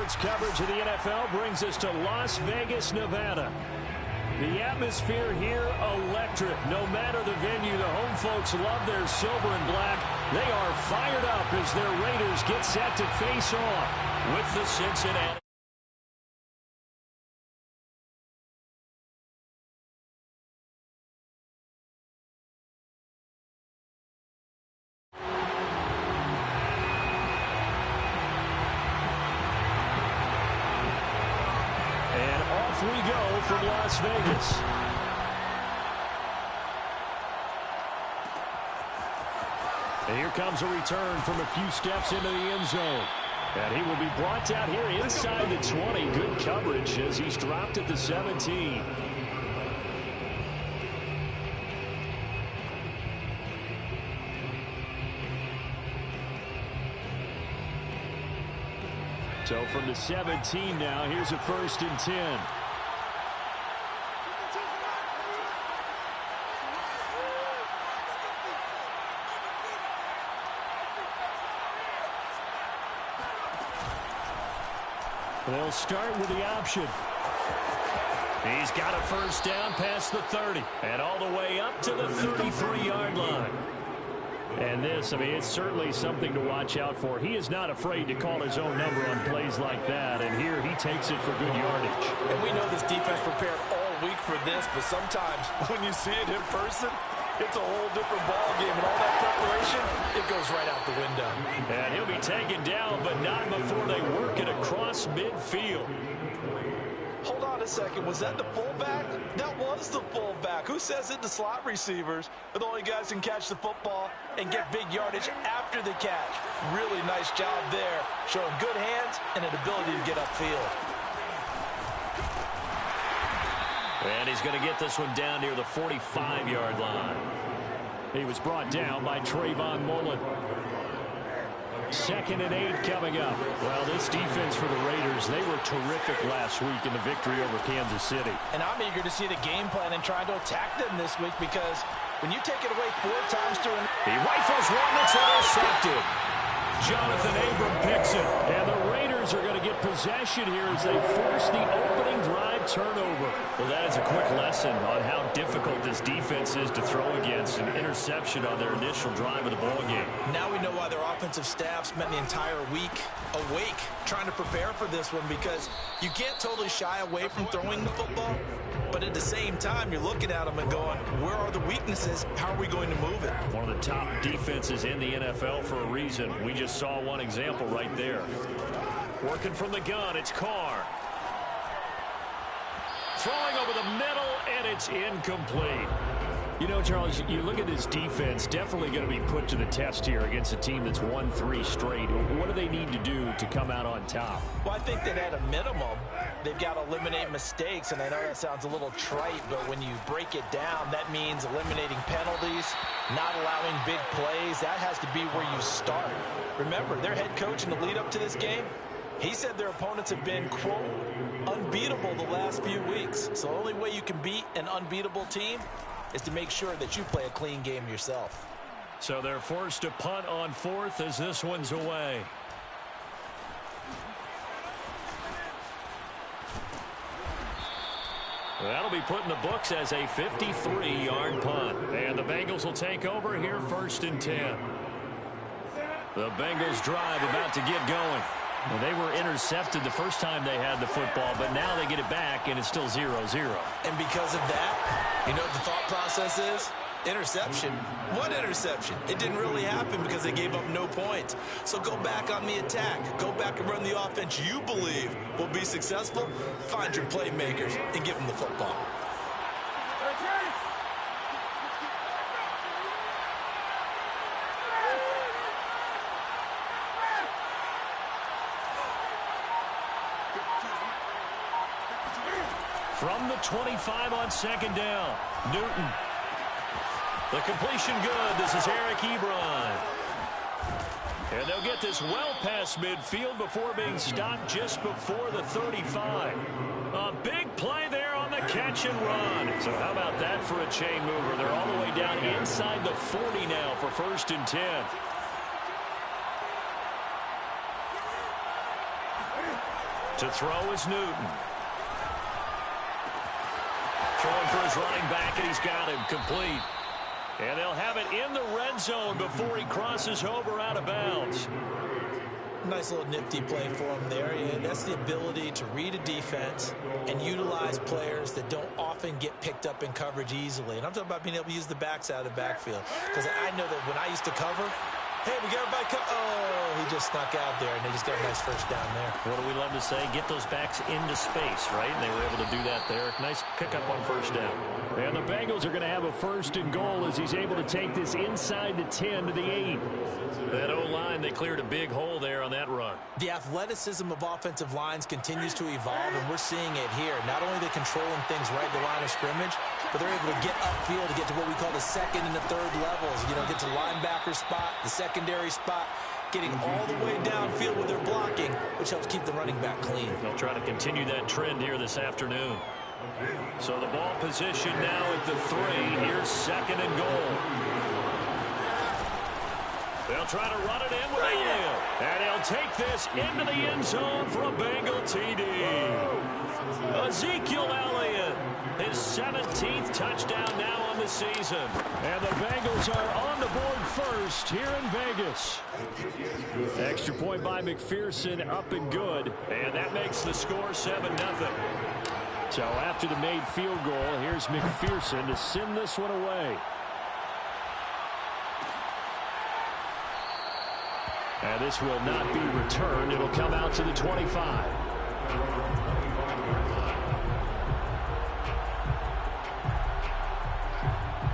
Sports coverage of the NFL brings us to Las Vegas, Nevada. The atmosphere here, electric. No matter the venue, the home folks love their silver and black. They are fired up as their Raiders get set to face off with the Cincinnati. We go from Las Vegas. And here comes a return from a few steps into the end zone. And he will be brought down here inside the 20. Good coverage as he's dropped at the 17. So from the 17 now, here's a 1st and 10. They'll start with the option. He's got a 1st down past the 30 and all the way up to the 33-yard line. And this, I mean, it's certainly something to watch out for. He is not afraid to call his own number on plays like that, and here he takes it for good yardage. And we know this defense prepared all week for this, but sometimes when you see it in person, it's a whole different ball game, and all that preparation, it goes right out the window. And he'll be taken down, but not before they work it across midfield. Hold on a second. Was that the fullback? That was the fullback. Who says it? The slot receivers are the only guys who can catch the football and get big yardage after the catch. Really nice job there, showing good hands and an ability to get upfield. And he's going to get this one down near the 45-yard line. He was brought down by Trayvon Mullen. 2nd and 8 coming up. Well, this defense for the Raiders, they were terrific last week in the victory over Kansas City. And I'm eager to see the game plan and trying to attack them this week because when you take it away 4 times to he rifles one that's intercepted. Jonathan Abram picks it, and the Raiders are going to get possession here as they force the opening drive turnover. Well, that is a quick lesson on how difficult this defense is to throw against. An interception on their initial drive of the ball game. Now we know why their offensive staff spent the entire week awake trying to prepare for this one, because you can't totally shy away from throwing the football, but at the same time you're looking at them and going, where are the weaknesses? How are we going to move it? One of the top defenses in the NFL for a reason. We just saw one example right there. Working from the gun, it's Carr. Throwing over the middle, and it's incomplete. You know, Charles, you look at this defense, definitely going to be put to the test here against a team that's won 3 straight. What do they need to do to come out on top? Well, I think that at a minimum, they've got to eliminate mistakes, and I know that sounds a little trite, but when you break it down, that means eliminating penalties, not allowing big plays. That has to be where you start. Remember, their head coach in the lead-up to this game, he said their opponents have been, quote, unbeatable the last few weeks. So the only way you can beat an unbeatable team is to make sure that you play a clean game yourself. So they're forced to punt on 4th as this one's away. That'll be put in the books as a 53-yard punt. And the Bengals will take over here 1st and 10. The Bengals drive about to get going. Well, they were intercepted the first time they had the football, but now they get it back, and it's still 0-0. And because of that, you know what the thought process is? Interception. What interception? It didn't really happen because they gave up no points. So go back on the attack. Go back and run the offense you believe will be successful. Find your playmakers and give them the football. From the 25 on 2nd down, Newton. The completion good. This is Eric Ebron. And they'll get this well past midfield before being stopped just before the 35. A big play there on the catch and run. So how about that for a chain mover? They're all the way down inside the 40 now for 1st and 10. To throw is Newton. Throwing for his running back, and he's got him complete. And they'll have it in the red zone before he crosses over out of bounds. Nice little nifty play for him there. Yeah, that's the ability to read a defense and utilize players that don't often get picked up in coverage easily. And I'm talking about being able to use the backs out of the backfield. Because I know that when I used to cover, hey, we got everybody oh, he just snuck out there, and they just got a nice first down there. What do we love to say? Get those backs into space, right? And they were able to do that there. Nice pickup on first down. And the Bengals are going to have a first and goal as he's able to take this inside the 10 to the 8. That O-line, they cleared a big hole there on that run. The athleticism of offensive lines continues to evolve, and we're seeing it here. Not only are they controlling things right at the line of scrimmage, but they're able to get upfield to get to what we call the second and the third levels. You know, get to the linebacker spot, the secondary spot, getting all the way downfield with their blocking, which helps keep the running back clean. They'll try to continue that trend here this afternoon. So the ball position now at the 3. Here's second and goal. They'll try to run it in with Elliott. And he'll take this into the end zone for a Bengal TD. Ezekiel Elliott, his 17th touchdown now on the season. And the Bengals are on the board first here in Vegas. Extra point by McPherson, up and good. And that makes the score 7-0. So after the made field goal, here's McPherson to send this one away. And this will not be returned. It'll come out to the 25.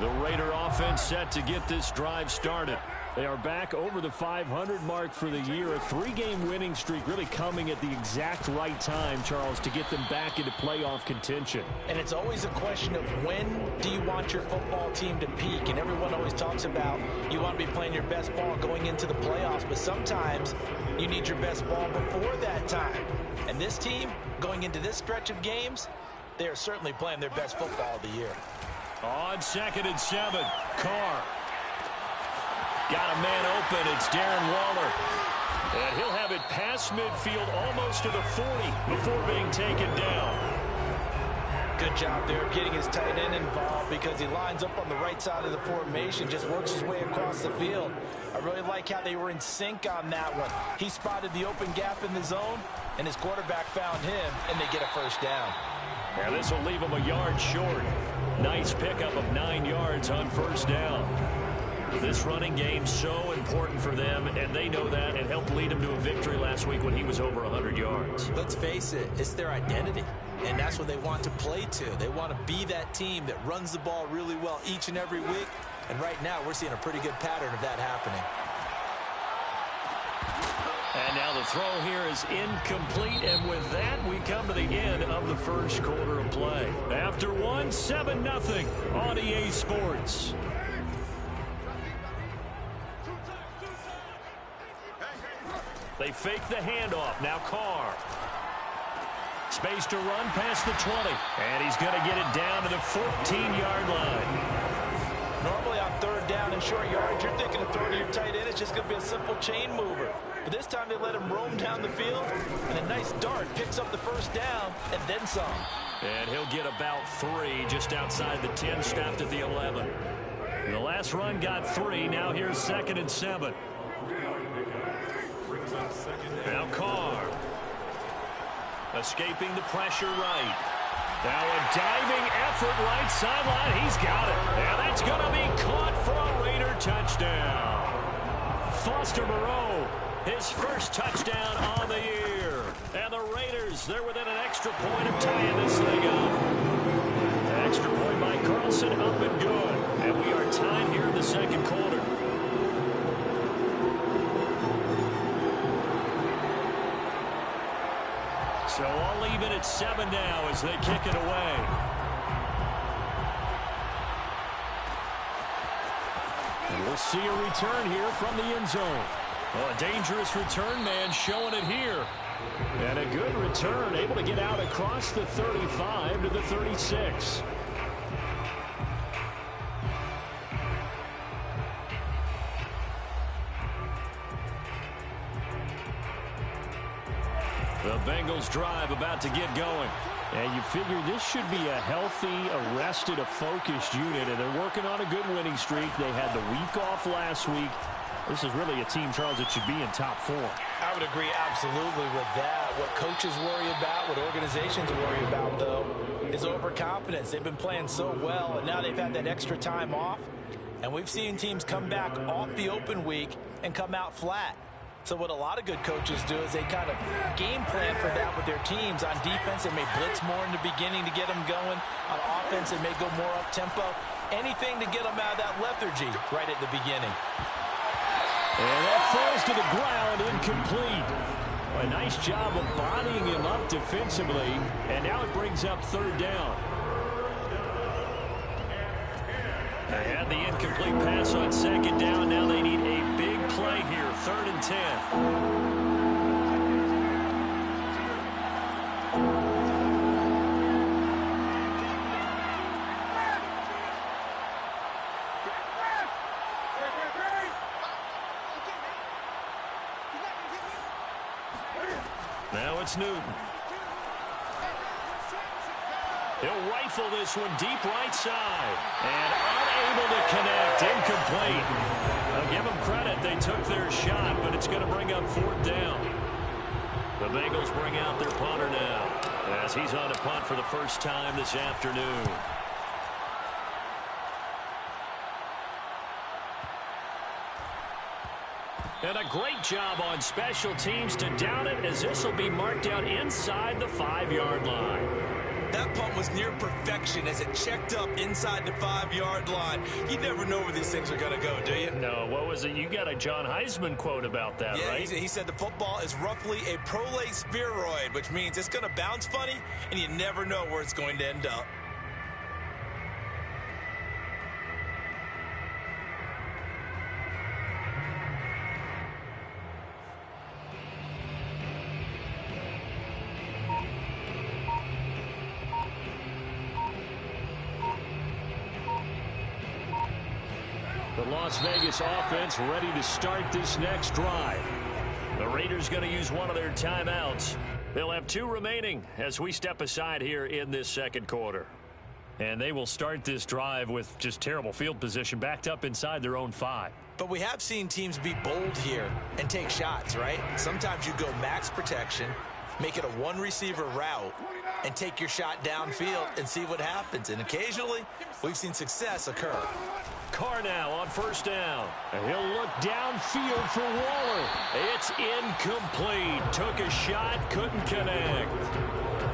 The Raider offense set to get this drive started. They are back over the 500 mark for the year. A 3-game winning streak really coming at the exact right time, Charles, to get them back into playoff contention. And it's always a question of when do you want your football team to peak? And everyone always talks about you want to be playing your best ball going into the playoffs, but sometimes you need your best ball before that time. And this team, going into this stretch of games, they are certainly playing their best football of the year. On 2nd and 7, Carr. Got a man open. It's Darren Waller. And he'll have it past midfield almost to the 40 before being taken down. Good job there of getting his tight end involved because he lines up on the right side of the formation, just works his way across the field. I really like how they were in sync on that one. He spotted the open gap in the zone, and his quarterback found him, and they get a first down. Now this will leave him a yard short. Nice pickup of 9 yards on first down. This running game so important for them, and they know that, and helped lead them to a victory last week when he was over 100 yards. Let's face it, it's their identity, and that's what they want to play to. They want to be that team that runs the ball really well each and every week, and right now we're seeing a pretty good pattern of that happening. And now the throw here is incomplete, and with that, we come to the end of the first quarter of play. After one, 7-0 on EA Sports. They fake the handoff. Now Carr. Space to run past the 20. And he's going to get it down to the 14-yard line. Normally on third down and short yards, you're thinking of throwing to your tight end. It's just going to be a simple chain mover. But this time they let him roam down the field, and a nice dart picks up the first down and then some. And he'll get about 3 just outside the 10, stopped at the 11. The last run got 3. Now here's 2nd and 7. Now Carr. Escaping the pressure right. Now a diving effort right sideline. He's got it. And that's going to be caught for a Raider touchdown. Foster Moreau, his first touchdown on the year. And the Raiders, they're within an extra point of tying this thing up. Extra point by Carlson, up and good. And we are tied here in the second quarter. So I'll leave it at 7 now as they kick it away. And we'll see a return here from the end zone. Well, a dangerous return man showing it here. And a good return, able to get out across the 35 to the 36. The Bengals drive about to get going. And you figure this should be a healthy, arrested, a focused unit, and they're working on a good winning streak. They had the week off last week. This is really a team, Charles, that should be in top 4. I would agree absolutely with that. What coaches worry about, what organizations worry about, though, is overconfidence. They've been playing so well, and now they've had that extra time off. And we've seen teams come back off the open week and come out flat. So what a lot of good coaches do is they kind of game plan for that with their teams. On defense, they may blitz more in the beginning to get them going. On offense, they may go more up-tempo. Anything to get them out of that lethargy right at the beginning. And that falls to the ground, incomplete. A nice job of bodying him up defensively, and now it brings up 3rd down. They had the incomplete pass on 2nd down. Now they need a big play here, 3rd and 10. Now it's Newton. He'll rifle this one deep right side. And unable to connect. Incomplete. I'll give them credit. They took their shot, but it's going to bring up 4th down. The Bengals bring out their punter now, as he's on a punt for the first time this afternoon. And a great job on special teams to down it, as this will be marked out inside the 5-yard line. That punt was near perfection as it checked up inside the 5-yard line. You never know where these things are going to go, do you? No, what was it? You got a John Heisman quote about that, yeah, right? He said the football is roughly a prolate spheroid, which means it's going to bounce funny, and you never know where it's going to end up. The Las Vegas offense ready to start this next drive. The Raiders going to use one of their timeouts. They'll have 2 remaining as we step aside here in this 2nd quarter. And they will start this drive with just terrible field position, backed up inside their own 5. But we have seen teams be bold here and take shots, right? Sometimes you go max protection, make it a 1-receiver route, and take your shot downfield and see what happens. And occasionally, we've seen success occur. Carr now on 1st down. And he'll look downfield for Waller. It's incomplete. Took a shot, couldn't connect.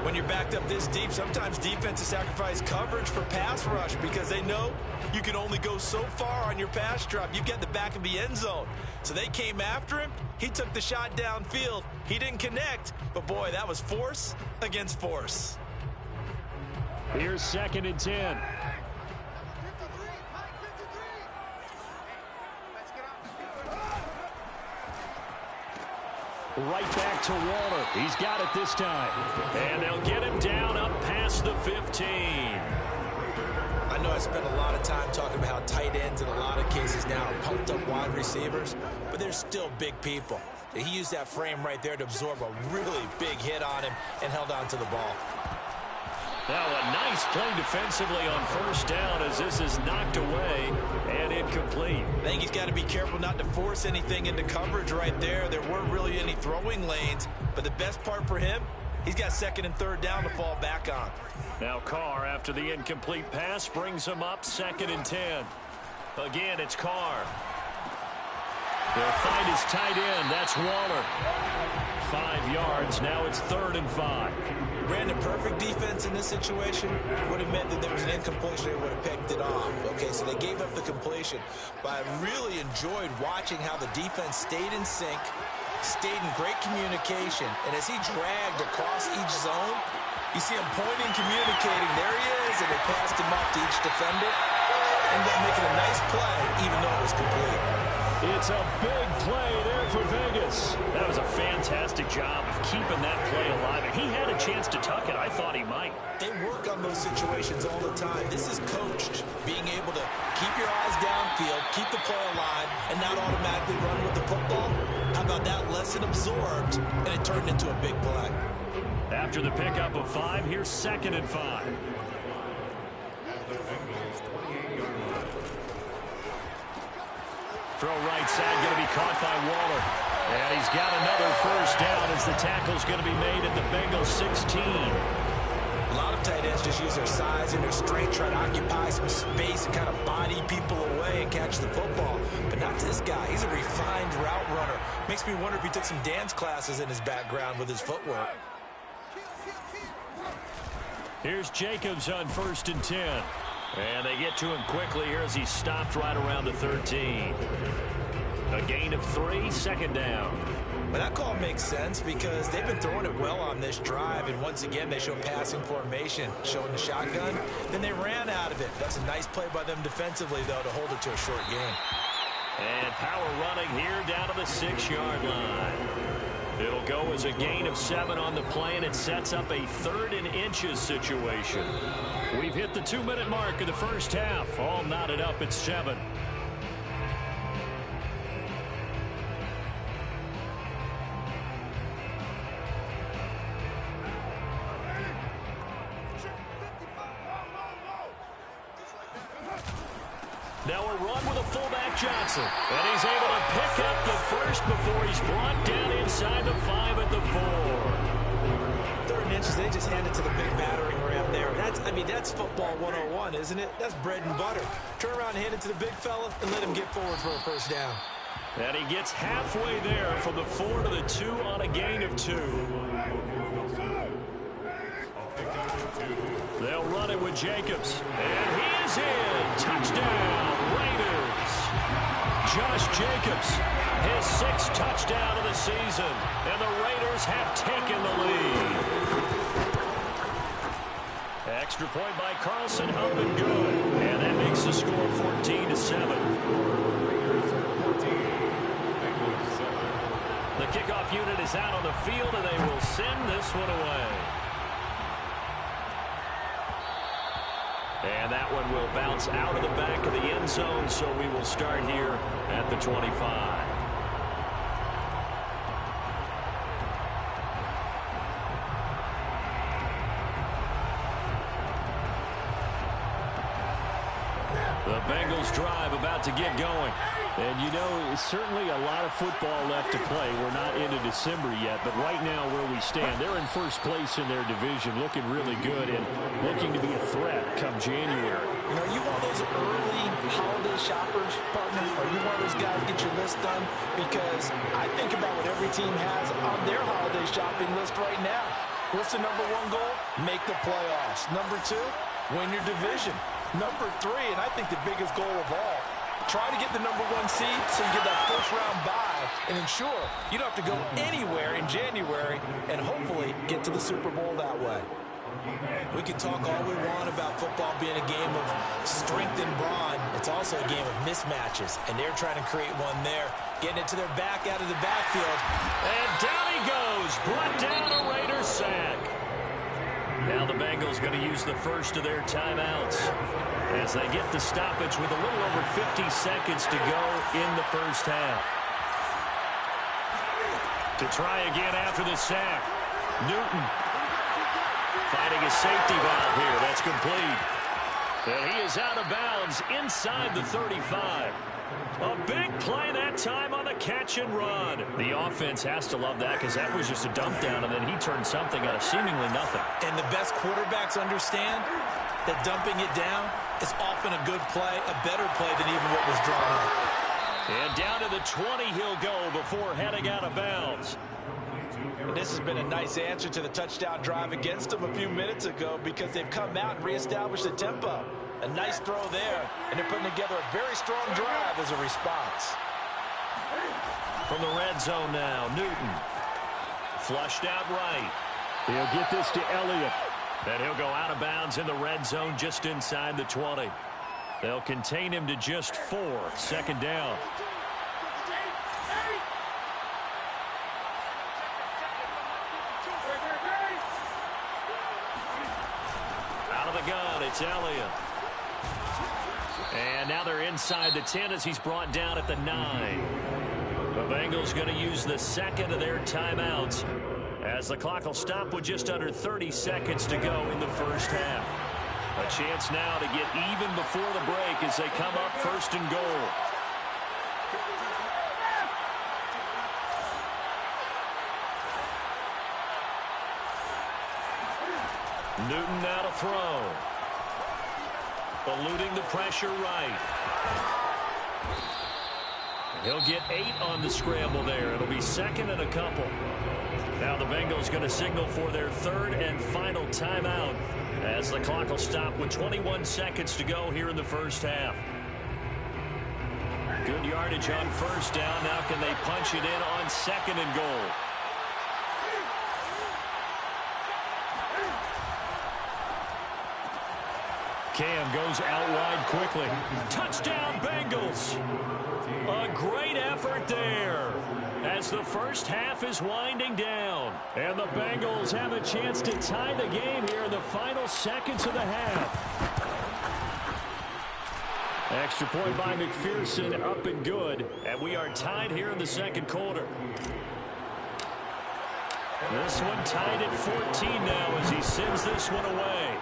When you're backed up this deep, sometimes defenses sacrifice coverage for pass rush because they know you can only go so far on your pass drop. You've got the back of the end zone. So they came after him. He took the shot downfield. He didn't connect. But, boy, that was force against force. Here's 2nd and 10. Right back to Waller. He's got it this time. And they'll get him down up past the 15. I know I spent a lot of time talking about how tight ends in a lot of cases now are pumped up wide receivers, but they're still big people. He used that frame right there to absorb a really big hit on him and held on to the ball. Now a nice play defensively on 1st down as this is knocked away and incomplete. I think he's got to be careful not to force anything into coverage right there. There weren't really any throwing lanes, but the best part for him, he's got 2nd and 3rd down to fall back on. Now Carr, after the incomplete pass, brings him up 2nd and 10. Again, it's Carr. They'll find his tight end. That's Waller. 5 yards. Now it's 3rd and 5. Ran the perfect defense in this situation. Would have meant that there was an incompletion. They would have picked it off. Okay, so they gave up the completion. But I really enjoyed watching how the defense stayed in sync, stayed in great communication. And as he dragged across each zone, you see him pointing, communicating. There he is, and they passed him up to each defender. Ended up making a nice play, even though it was complete. It's a big play there for Vegas. That was a fantastic job of keeping that play alive. And he had a chance to tuck it. I thought he might. They work on those situations all the time. This is coached, being able to keep your eyes downfield, keep the play alive, and not automatically run with the football. How about that lesson absorbed, and it turned into a big play? After the pickup of 5, here's 2nd and 5. Throw right side, going to be caught by Waller. And he's got another first down as the tackle's going to be made at the Bengals 16. A lot of tight ends just use their size and their strength, try to occupy some space and kind of body people away and catch the football. But not this guy. He's a refined route runner. Makes me wonder if he took some dance classes in his background with his footwork. Here's Jacobs on 1st and 10. And they get to him quickly here as he stopped right around the 13. A gain of 3, 2nd down. But that call makes sense because they've been throwing it well on this drive, and once again they show passing formation, showing the shotgun. Then they ran out of it. That's a nice play by them defensively, though, to hold it to a short gain. And power running here down to the 6-yard line. It'll go as a gain of 7 on the play, and it sets up a 3rd and inches situation. We've hit the 2-minute mark of the first half. All knotted up at 7. Now a run with a fullback Johnson. And he's able to pick up the first before he's brought down inside the 5 at the 4. 3rd and inches, they just hand it to the big battering ram there. That's football 101, isn't it? That's bread and butter. Turn around and hand it to the big fella and let him get forward for a first down. And he gets halfway there from the 4 to the 2 on a gain of 2. They'll run it with Jacobs. And he is in. Touchdown, Raiders. Josh Jacobs, his 6th touchdown of the season. And the Raiders have taken the lead. Extra point by Carlson, up and good. And that makes the score 14-7. The kickoff unit is out on the field, and they will send this one away. And that one will bounce out of the back of the end zone, so we will start here at the 25. The Bengals drive about to get going. And, you know, certainly a lot of football left to play. We're not into December yet, but right now where we stand, they're in first place in their division, looking really good and looking to be a threat come January. You know, you one of those early holiday shoppers, partner? Are you one of those guys get your list done? Because I think about what every team has on their holiday shopping list right now. What's the number 1 goal? Make the playoffs. Number 2, win your division. Number 3, and I think the biggest goal of all, try to get the number 1 seed so you get that first-round bye and ensure you don't have to go anywhere in January and hopefully get to the Super Bowl that way. We can talk all we want about football being a game of strength and brawn. It's also a game of mismatches, and they're trying to create one there. Getting it to their back out of the backfield. And down he goes. Brought down a Raiders sack. Now the Bengals going to use the first of their timeouts as they get the stoppage with a little over 50 seconds to go in the first half. To try again after the sack. Newton finding a safety valve here. That's complete. And he is out of bounds inside the 35. A big play that time on the catch and run. The offense has to love that because that was just a dump down, and then he turned something out of seemingly nothing. And the best quarterbacks understand that dumping it down is often a good play, a better play than even what was drawn up. And down to the 20 he'll go before heading out of bounds. And this has been a nice answer to the touchdown drive against them a few minutes ago because they've come out and reestablished the tempo. A nice throw there, and they're putting together a very strong drive as a response. From the red zone now, Newton. Flushed out right. He'll get this to Elliott. And he'll go out of bounds in the red zone just inside the 20. They'll contain him to just 4. 2nd down. the gun. It's Elliott. And now they're inside the 10 as he's brought down at the 9. The Bengals going to use the second of their timeouts as the clock will stop with just under 30 seconds to go in the first half. A chance now to get even before the break as they come up first and goal. Newton now to throw. Eluding the pressure right. He'll get 8 on the scramble there. It'll be second and a couple. Now the Bengals going to signal for their third and final timeout as the clock will stop with 21 seconds to go here in the first half. Good yardage on first down. Now can they punch it in on second and goal? Cam goes out wide quickly. Touchdown, Bengals. A great effort there as the first half is winding down. And the Bengals have a chance to tie the game here in the final seconds of the half. Extra point by McPherson, up and good. And we are tied here in the second quarter. This one tied at 14 now as he sends this one away.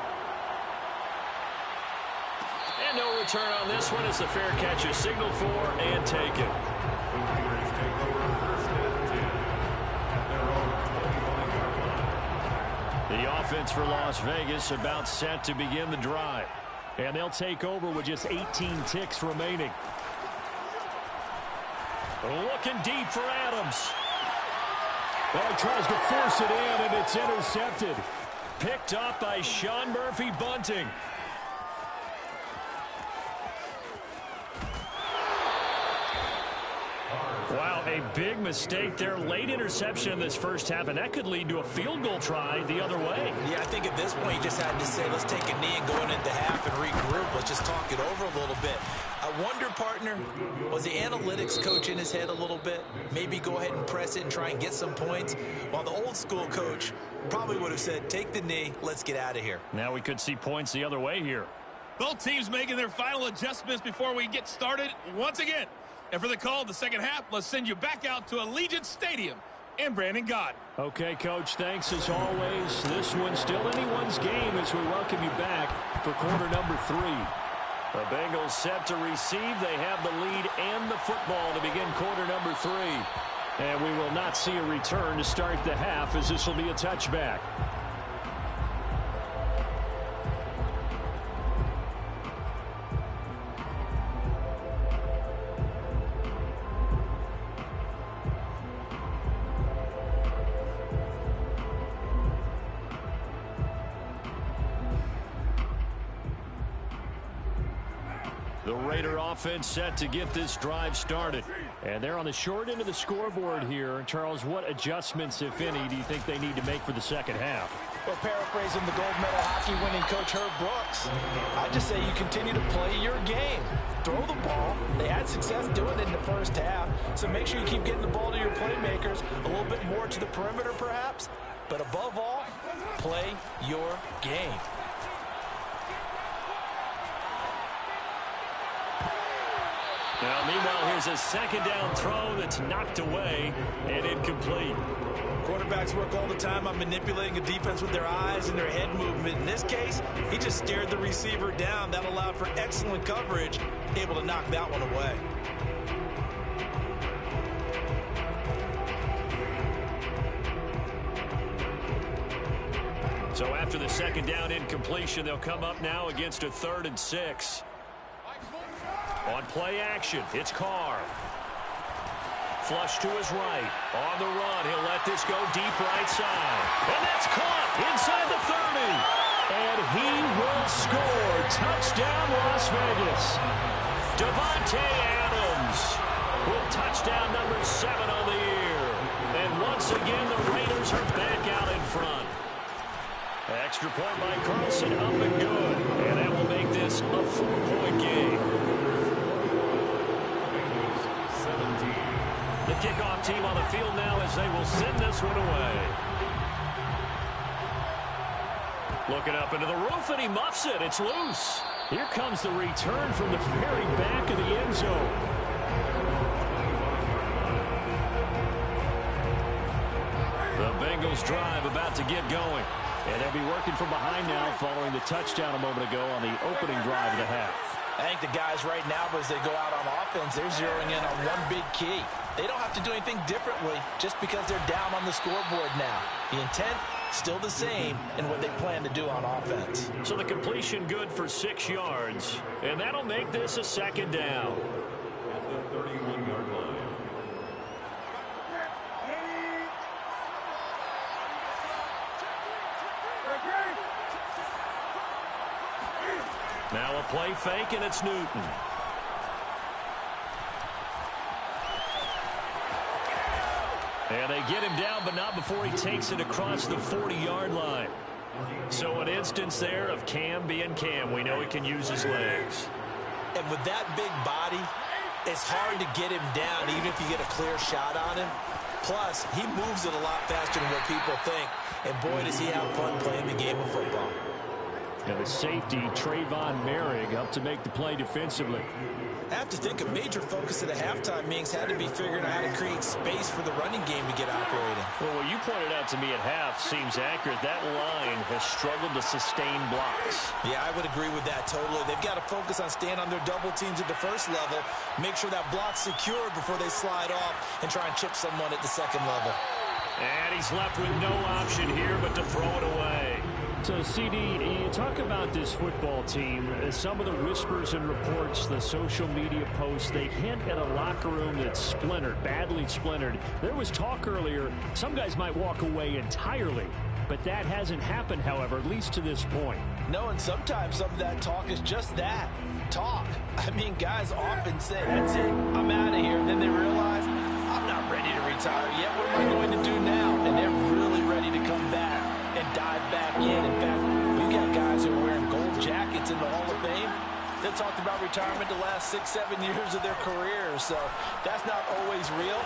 And no return on this one as the fair catch is signaled for and taken. The offense for Las Vegas about set to begin the drive. And they'll take over with just 18 ticks remaining. Looking deep for Adams. Well, he tries to force it in, and it's intercepted. Picked up by Sean Murphy-Bunting. Wow, a big mistake there. Late interception in this first half, and that could lead to a field goal try the other way. Yeah, I think at this point you just had to say, let's take a knee and go into half and regroup. Let's just talk it over a little bit. I wonder, partner, was the analytics coach in his head a little bit? Maybe go ahead and press it and try and get some points? While the old school coach probably would have said, take the knee, let's get out of here. Now we could see points the other way here. Both teams making their final adjustments before we get started once again. And for the call of the second half, let's send you back out to Allegiant Stadium in Brandon Gott. Okay, Coach, thanks as always. This one's still anyone's game as we welcome you back for quarter number 3. The Bengals set to receive. They have the lead and the football to begin quarter number 3. And we will not see a return to start the half as this will be a touchback. The Raider offense set to get this drive started. And they're on the short end of the scoreboard here. Charles, what adjustments, if any, do you think they need to make for the second half? Well, paraphrasing the gold medal hockey winning coach Herb Brooks, I just say you continue to play your game. Throw the ball. They had success doing it in the first half, so make sure you keep getting the ball to your playmakers, a little bit more to the perimeter perhaps, but above all, play your game. Now, meanwhile, here's a second down throw that's knocked away and incomplete. Quarterbacks work all the time on manipulating a defense with their eyes and their head movement. In this case, he just stared the receiver down. That allowed for excellent coverage, able to knock that one away. So after the second down incompletion, they'll come up now against a 3rd and 6. On play action, it's Carr. Flush to his right. On the run, he'll let this go deep right side. And that's caught inside the 30. And he will score. Touchdown, Las Vegas. Devontae Adams with touchdown number 7 on the year. And once again, the Raiders are back out in front. Extra point by Carlson, up and good. And that will make this a 4-point game. The kickoff team on the field now as they will send this one away. Looking up into the roof, and he muffs it. It's loose. Here comes the return from the very back of the end zone. The Bengals drive about to get going. And they'll be working from behind now following the touchdown a moment ago on the opening drive of the half. I think the guys right now, as they go out on offense, they're zeroing in on one big key. They don't have to do anything differently just because they're down on the scoreboard now. The intent, still the same in what they plan to do on offense. So the completion good for 6 yards, and that'll make this a second down. At the 31-yard line. Now a play fake, and it's Newton. And they get him down, but not before he takes it across the 40-yard line. So an instance there of Cam being Cam. We know he can use his legs. And with that big body, it's hard to get him down even if you get a clear shot on him. Plus, he moves it a lot faster than what people think. And boy, does he have fun playing the game of football. And the safety, Trayvon Merrick, up to make the play defensively. I have to think a major focus at the halftime meetings had to be figuring out how to create space for the running game to get operating. Well, what you pointed out to me at half seems accurate. That line has struggled to sustain blocks. Yeah, I would agree with that totally. They've got to focus on staying on their double teams at the first level, make sure that block's secured before they slide off and try and chip someone at the second level. And he's left with no option here but to throw it away. So, CD, you talk about this football team, some of the whispers and reports, the social media posts, they hint at a locker room that's splintered, badly splintered. There was talk earlier, some guys might walk away entirely, but that hasn't happened, however, at least to this point. No, and sometimes some of that talk is just that, talk. I mean, guys often say, that's it, I'm out of here, and then they realize, I'm not ready to retire yet, what am I going to do now? And they're really ready to come back and dive back in. In fact, you got guys who are wearing gold jackets in the Hall of Fame that talked about retirement the last 6-7 years of their careers. So that's not always real.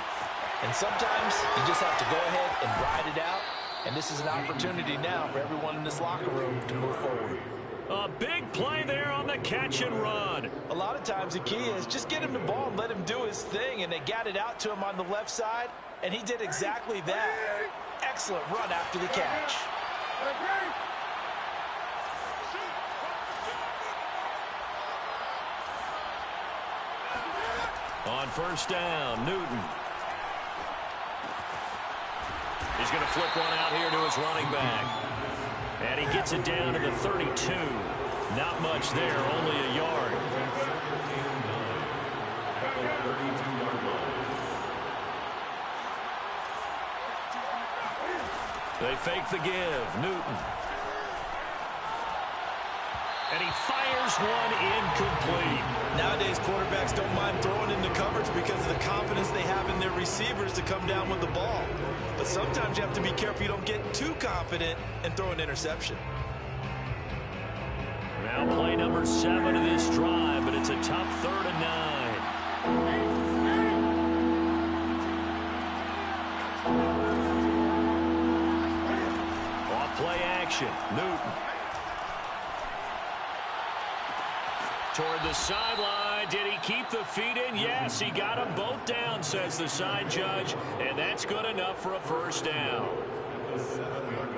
And sometimes you just have to go ahead and ride it out. And this is an opportunity now for everyone in this locker room to move forward. A big play there on the catch and run. A lot of times the key is just get him the ball and let him do his thing. And they got it out to him on the left side. And he did exactly that. Excellent run after the catch. On first down, Newton. He's going to flip one out here to his running back. And he gets it down to the 32. Not much there, only a yard. They fake the give. Newton. And he fires one incomplete. Nowadays, quarterbacks don't mind throwing into coverage because of the confidence they have in their receivers to come down with the ball. But sometimes you have to be careful you don't get too confident and throw an interception. Now play number 7 of this drive, but it's a tough 3rd and 9. Play action. Newton. Toward the sideline. Did he keep the feet in? Yes, he got them both down, says the side judge. And that's good enough for a first down.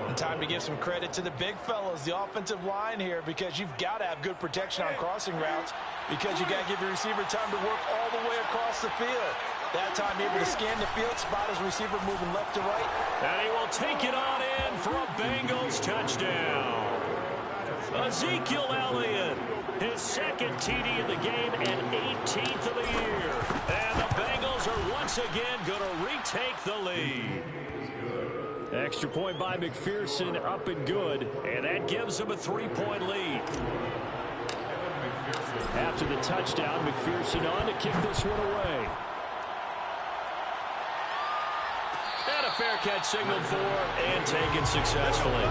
And time to give some credit to the big fellas, the offensive line here, because you've got to have good protection on crossing routes because you got to give your receiver time to work all the way across the field. That time able to scan the field, spot his receiver moving left to right. And he will take it on in for a Bengals touchdown. Ezekiel Elliott, his second TD in the game and 18th of the year. And the Bengals are once again going to retake the lead. Extra point by McPherson, up and good. And that gives them a 3-point lead. After the touchdown, McPherson on to kick this one away. And a fair catch signaled for and taken successfully.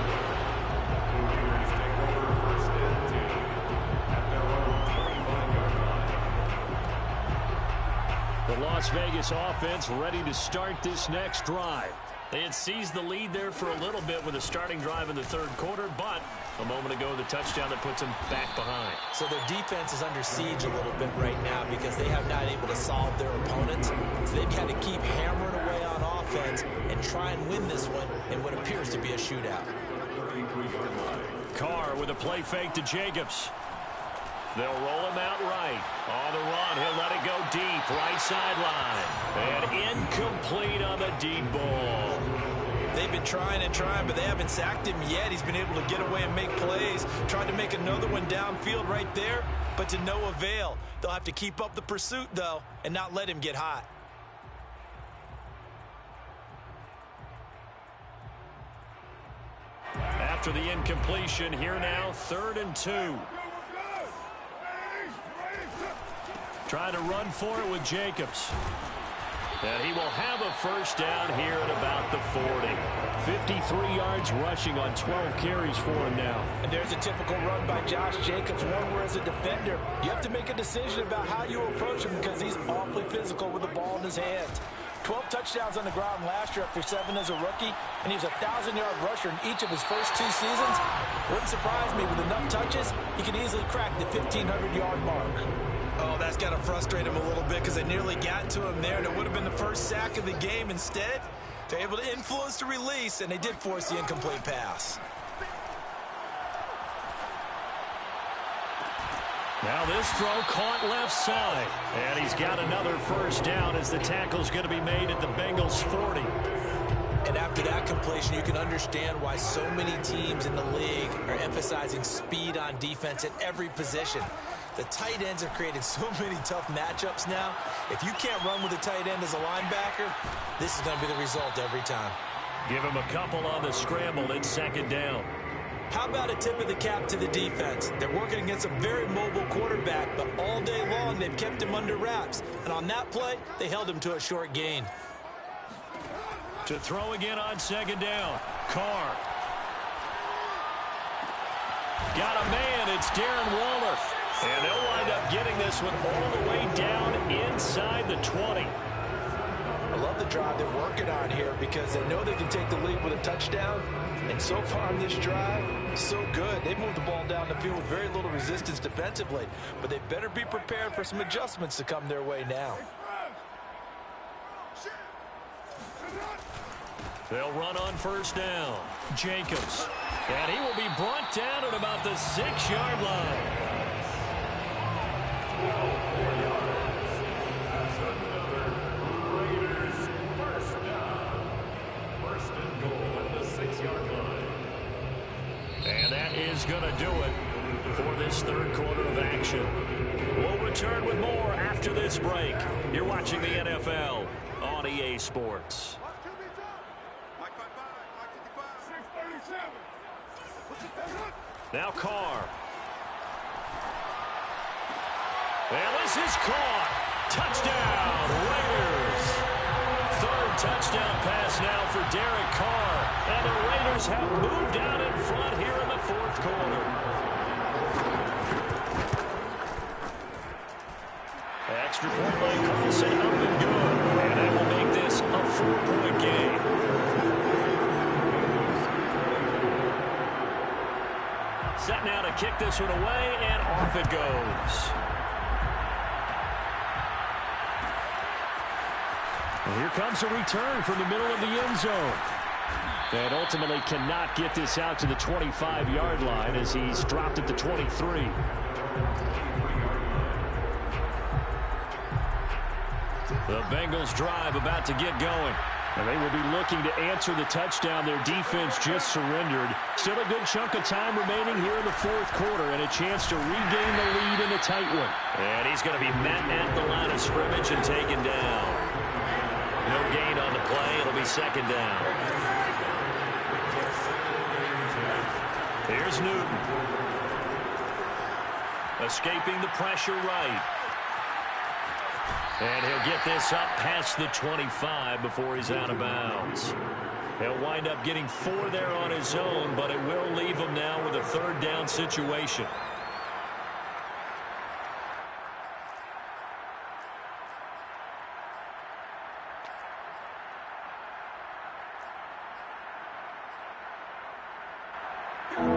The Las Vegas offense ready to start this next drive. They had seized the lead there for a little bit with a starting drive in the third quarter, but a moment ago, the touchdown that puts them back behind. So their defense is under siege a little bit right now because they have not able to solve their opponents. So they've got to keep hammering away on offense and try and win this one in what appears to be a shootout. Carr with a play fake to Jacobs. They'll roll him out right. On the run, he'll let it go deep, right sideline. And incomplete on the deep ball. They've been trying and trying, but they haven't sacked him yet. He's been able to get away and make plays. Tried to make another one downfield right there, but to no avail. They'll have to keep up the pursuit, though, and not let him get hot. After the incompletion, here now, 3rd and 2. Trying to run for it with Jacobs. And he will have a first down here at about the 40. 53 yards rushing on 12 carries for him now. And there's a typical run by Josh Jacobs, one where as a defender, you have to make a decision about how you approach him because he's awfully physical with the ball in his hands. 12 touchdowns on the ground last year after 7 as a rookie, and he was a 1,000-yard rusher in each of his first 2 seasons. Wouldn't surprise me, with enough touches, he could easily crack the 1,500-yard mark. Oh, that's got to frustrate him a little bit because they nearly got to him there, and it would have been the first sack of the game. Instead, they're able to influence the release, and they did force the incomplete pass. Now this throw caught left side. And he's got another first down as the tackle's going to be made at the Bengals' 40. And after that completion, you can understand why so many teams in the league are emphasizing speed on defense at every position. The tight ends have created so many tough matchups now. If you can't run with a tight end as a linebacker, this is going to be the result every time. Give him a couple on the scramble. It's 2nd down. How about a tip of the cap to the defense? They're working against a very mobile quarterback, but all day long they've kept him under wraps. And on that play, they held him to a short gain. To throw again on 2nd down. Carr. Got a man. It's Darren Waller. And they'll wind up getting this one all the way down inside the 20. I love the drive they're working on here because they know they can take the lead with a touchdown. And so far on this drive, so good. They moved the ball down the field with very little resistance defensively. But they better be prepared for some adjustments to come their way now. They'll run on 1st down. Jacobs. And he will be brought down at about the 6-yard line. That's another Raiders first down. 1st and goal at the 6-yard line. And that is going to do it for this 3rd quarter of action. We'll return with more after this break. You're watching the NFL on EA Sports. Now Carr. And this is caught. Touchdown, Raiders. 3rd touchdown pass now for Derek Carr. And the Raiders have moved out in front here in the 4th quarter. Extra point by Carlson, up and good. And that will make this a 4-point game. Set now to kick this one away, and off it goes. And here comes a return from the middle of the end zone. And ultimately cannot get this out to the 25-yard line as he's dropped at the 23. The Bengals drive about to get going. And they will be looking to answer the touchdown their defense just surrendered. Still a good chunk of time remaining here in the 4th quarter and a chance to regain the lead in a tight one. And he's going to be met at the line of scrimmage and taken down. No gain on the play. It'll be 2nd down. Here's Newton. Escaping the pressure right. And he'll get this up past the 25 before he's out of bounds. He'll wind up getting 4 there on his own, but it will leave him now with a 3rd down situation. Newton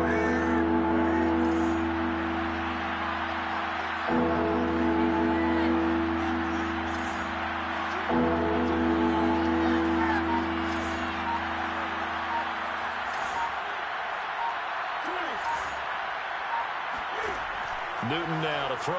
now to throw.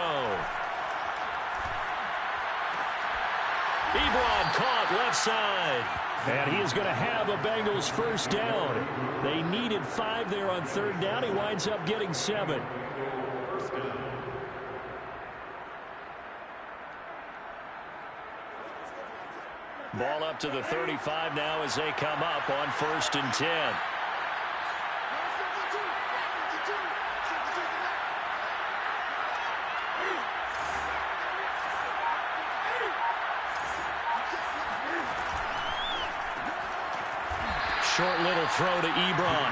Ebron caught left side. And he is going to have a Bengals first down. They needed 5 there on 3rd down. He winds up getting 7. Ball up to the 35 now as they come up on 1st and 10. Short little throw to Ebron.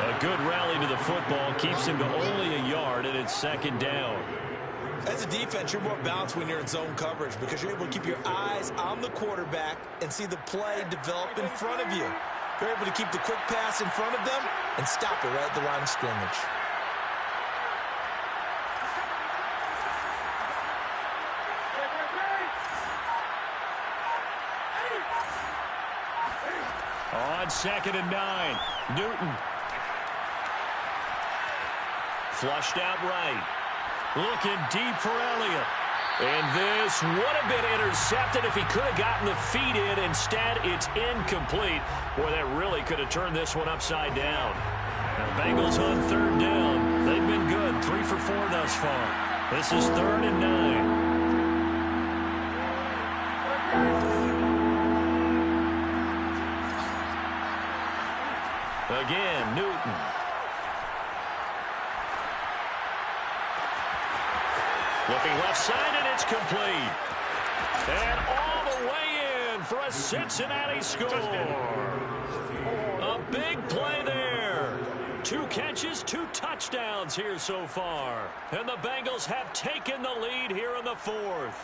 A good rally to the football. Keeps him to only a yard, and it's 2nd down. As a defense, you're more balanced when you're in zone coverage because you're able to keep your eyes on the quarterback and see the play develop in front of you. You're able to keep the quick pass in front of them and stop it right at the line of scrimmage. On 2nd and 9, Newton. Flushed out right. Looking deep for Elliott. And this would have been intercepted if he could have gotten the feet in. Instead, it's incomplete. Boy, that really could have turned this one upside down. Now, Bengals on 3rd down. They've been good, 3 for 4 thus far. This is 3rd and 9. Again, Newton. Looking left side, and it's complete. And all the way in for a Cincinnati score. A big play there. 2 catches, 2 touchdowns here so far. And the Bengals have taken the lead here in the 4th.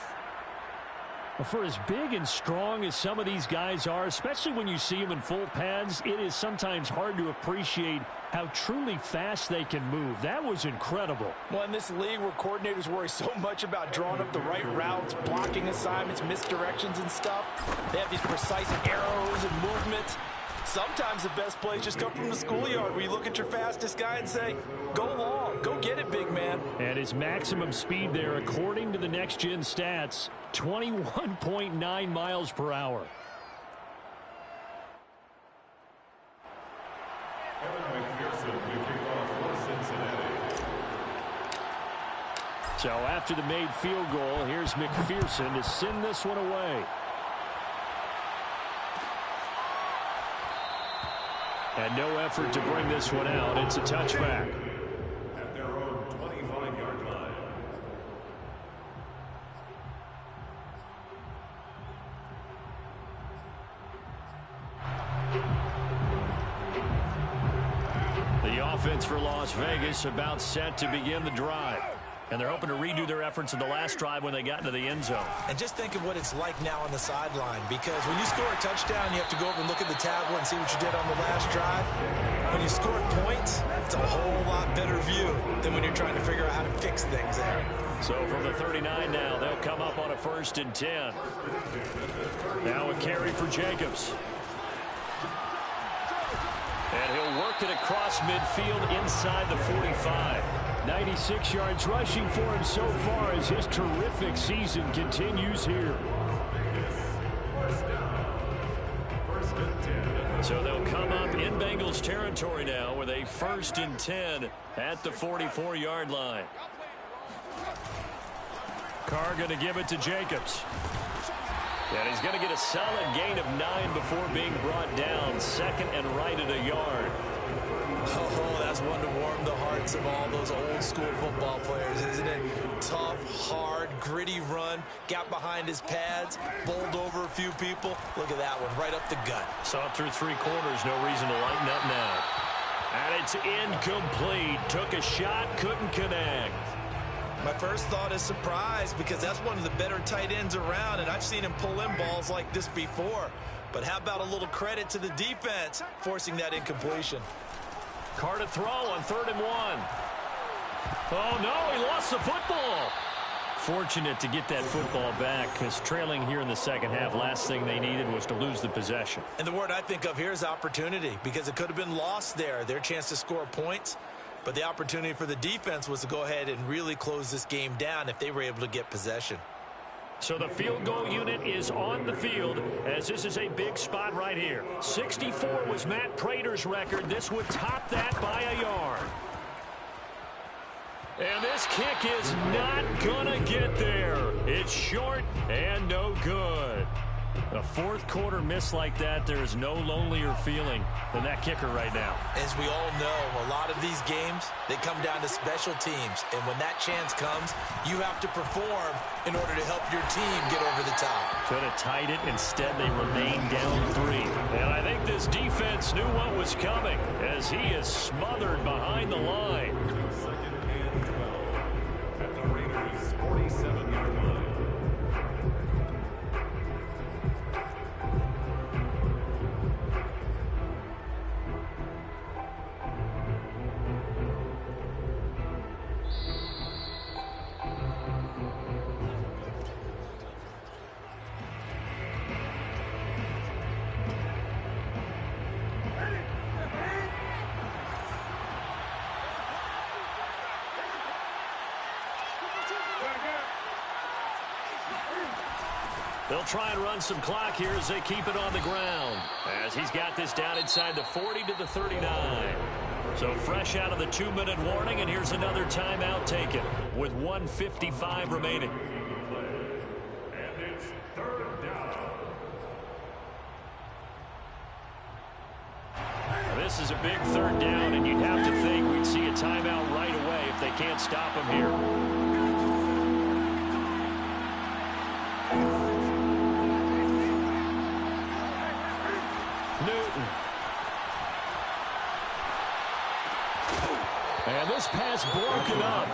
For as big and strong as some of these guys are, especially when you see them in full pads, it is sometimes hard to appreciate how truly fast they can move. That was incredible. Well, in this league where coordinators worry so much about drawing up the right routes, blocking assignments, misdirections and stuff, they have these precise arrows and movements. Sometimes the best plays just come from the schoolyard where you look at your fastest guy and say, go long, go get it, big man. And his maximum speed there, according to the next-gen stats, 21.9 miles per hour. So after the made field goal, here's McPherson to send this one away. And no effort to bring this one out. It's a touchback. At their own 25-yard line. The offense for Las Vegas about set to begin the drive. And they're hoping to redo their efforts in the last drive when they got into the end zone. And just think of what it's like now on the sideline, because when you score a touchdown, you have to go over and look at the tablet and see what you did on the last drive. When you score points, it's a whole lot better view than when you're trying to figure out how to fix things there. So from the 39 now, they'll come up on a 1st and 10. Now a carry for Jacobs. And he'll work it across midfield inside the 45. 96 yards rushing for him so far as his terrific season continues here. So they'll come up in Bengals territory now with a 1st and 10 at the 44-yard line. Carr going to give it to Jacobs. And he's going to get a solid gain of 9 before being brought down. 2nd and right at a yard. Oh, that's one to warm the hearts of all those old school football players, isn't it? Tough, hard, gritty run, got behind his pads, bowled over a few people. Look at that one, right up the gut. Saw it through 3 quarters, no reason to lighten up now. And it's incomplete. Took a shot, couldn't connect. My first thought is surprise, because that's one of the better tight ends around, and I've seen him pull in balls like this before. But how about a little credit to the defense forcing that incompletion? Carr to throw on 3rd and 1. Oh, no, he lost the football. Fortunate to get that football back, because trailing here in the second half, last thing they needed was to lose the possession. And the word I think of here is opportunity, because it could have been lost there, their chance to score points. But the opportunity for the defense was to go ahead and really close this game down if they were able to get possession. So the field goal unit is on the field, as this is a big spot right here. 64 was Matt Prater's record. This would top that by a yard. And this kick is not gonna get there. It's short and no good. A fourth quarter miss like that, there is no lonelier feeling than that kicker right now. As we all know, a lot of these games, they come down to special teams. And when that chance comes, you have to perform in order to help your team get over the top. Could have tied it. Instead, they remain down 3. And I think this defense knew what was coming, as he is smothered behind the line. Second and 12 at the Raiders' 47-yard line. They'll try and run some clock here as they keep it on the ground, as he's got this down inside the 40 to the 39. So fresh out of the 2-minute warning, and here's another timeout taken with 1:55 remaining. And it's 3rd down. This is a big 3rd down, and you'd have to think we'd see a timeout right away if they can't stop him here. And this pass broken up.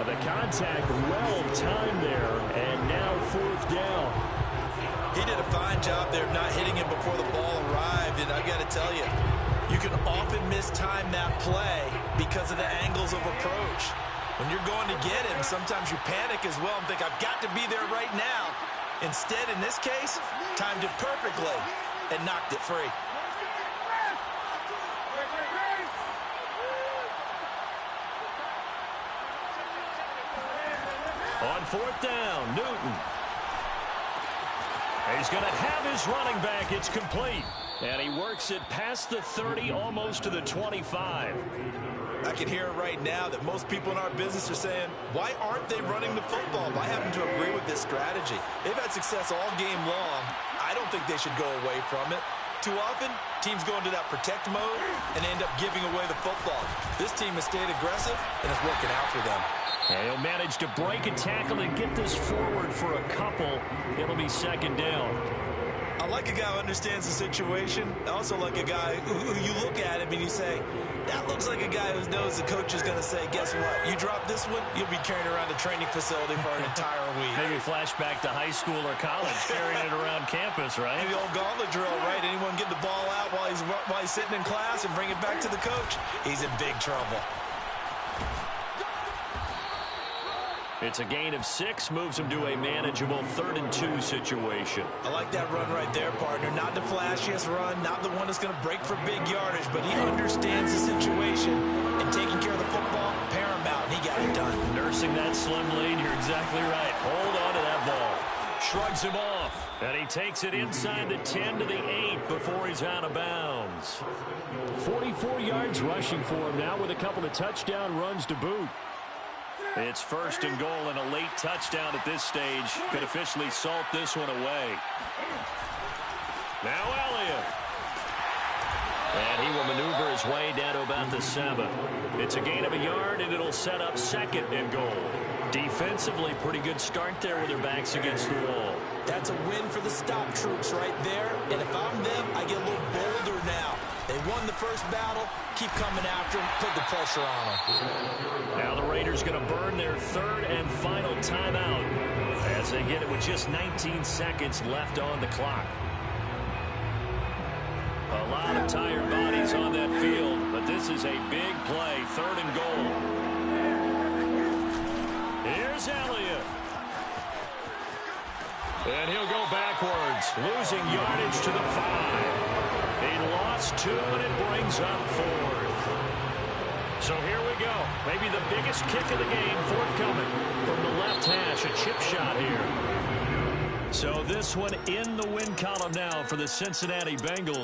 The contact well timed there, and now 4th down. He did a fine job there of not hitting him before the ball arrived. And I've got to tell you, you can often mistime that play because of the angles of approach. When you're going to get him, sometimes you panic as well and think, I've got to be there right now. Instead, in this case, timed it perfectly and knocked it free. On 4th down, Newton. He's going to have his running back. It's complete. And he works it past the 30, almost to the 25. I can hear it right now that most people in our business are saying, why aren't they running the football? I happen to agree with this strategy. They've had success all game long. I don't think they should go away from it. Too often, teams go into that protect mode and end up giving away the football. This team has stayed aggressive, and it's working out for them. And he'll manage to break a tackle and get this forward for a couple. It'll be 2nd down. I like a guy who understands the situation. I also like a guy who you look at him and you say, that looks like a guy who knows the coach is going to say, guess what? You drop this one, you'll be carrying around a training facility for an entire week. Maybe flashback to high school or college, carrying it around campus, right? Maybe the old gauntlet drill, right? Anyone get the ball out while he's sitting in class and bring it back to the coach? He's in big trouble. It's a gain of 6, moves him to a manageable 3rd and 2 situation. I like that run right there, partner. Not the flashiest run, not the one that's going to break for big yardage, but he understands the situation, and taking care of the football, paramount, and he got it done. Nursing that slim lead, you're exactly right. Hold on to that ball. Shrugs him off, and he takes it inside the 10 to the 8 before he's out of bounds. 44 yards rushing for him now with a couple of touchdown runs to boot. It's 1st and goal, and a late touchdown at this stage could officially salt this one away. Now Elliott. And he will maneuver his way down to about the 7. It's a gain of a yard, and it'll set up 2nd and goal. Defensively, pretty good start there with their backs against the wall. That's a win for the stop troops right there. And if I'm them, I get a little bolder now. They won the first battle. Keep coming after them. Put the pressure on them. Now the Raiders going to burn their 3rd and final timeout as they get it with just 19 seconds left on the clock. A lot of tired bodies on that field, but this is a big play, 3rd and goal. Here's Elliott. And he'll go backwards, losing yardage to the 5. He lost 2, and it brings up 4th. So here we go. Maybe the biggest kick of the game forthcoming from the left hash, a chip shot here. So this one in the win column now for the Cincinnati Bengals.